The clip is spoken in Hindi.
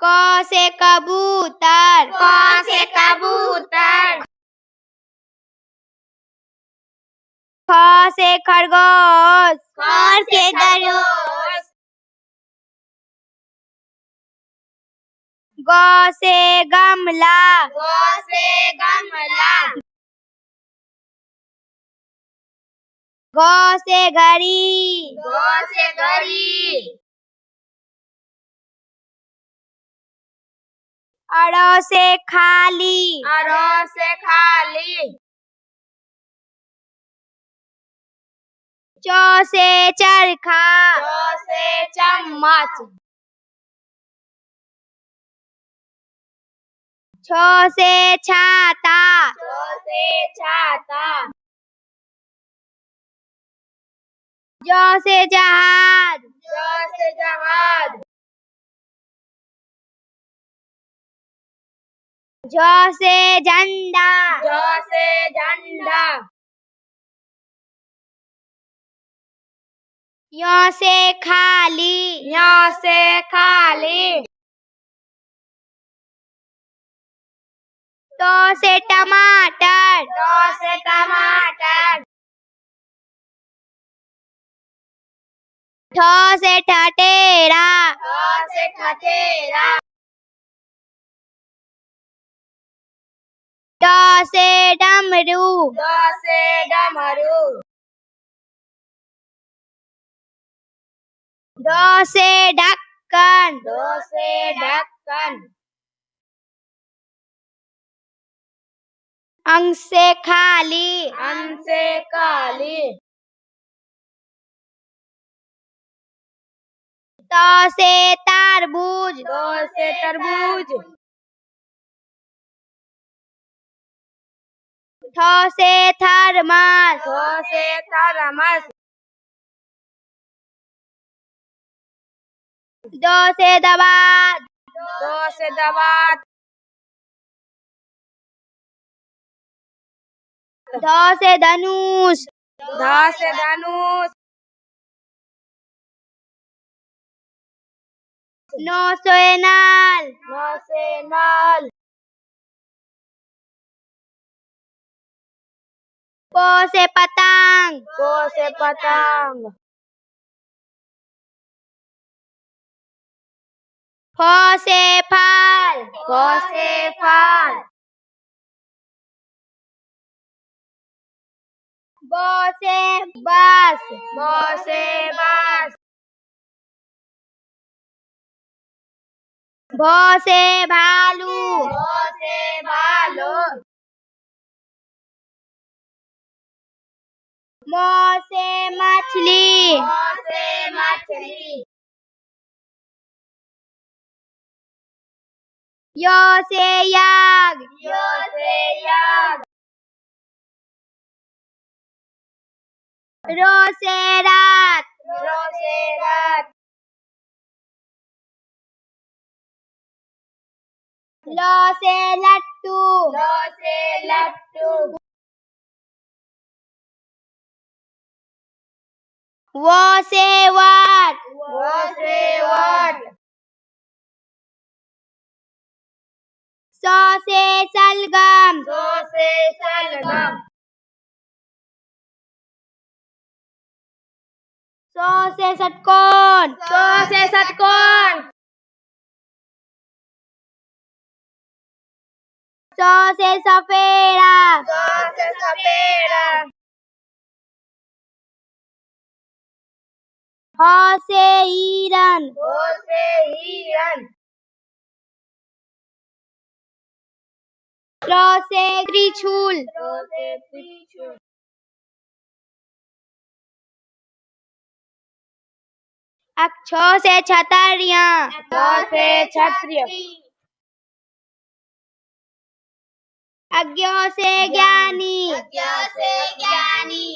क से कबूतर, क से कबूतर। ख से खरगोश, ख से खरगोश। ग से गमला, ग से गमला। घ से घड़ी, घ से घड़ी। अड़ से खाली, अड़ से खाली। च से चरखा, च से चम्मच। छ से छाता, छ से छाता। ज से जहाज, ज से जहाज। झ से झंडा, झ से झंडा। य से खाली, य से खाली। त से टमाटर, त से टमाटर। ठ से ठठेरा, ठ से ठठेरा। ड से डमरू, ड से डमरू। ढ से ढक्कन, ढ से ढक्कन। अंग से खाली, अं से काली। त से तरबूज, त से तरबूज। थ से थर्मस, थ से थर्मस। द से दवात, द से दवात। ध से धनुष, ध से धनुष। न से नाल, न से नल। प से पतंग, प से पतंग। फ से फल, फ से फल। ब से बस, ब से बस। भ से भालू, भ से भालू। म से मछली, म से मछली। य से याक, य से याक। र से रात, र से रात। ल से लट्टू, ल से लट्टू। व से वट, व से वट। स से सलगम, स से सलगम। स से षटकोण, स से षटकोण। स से सफेरा, स से सफेरा। ह से हिरन, ह से हिरन। र से त्रिशूल, र से त्रिशूल। छ से छतरिया, छ से क्षत्रिय। अज्ञ से ज्ञानी, अज्ञ से ज्ञानी।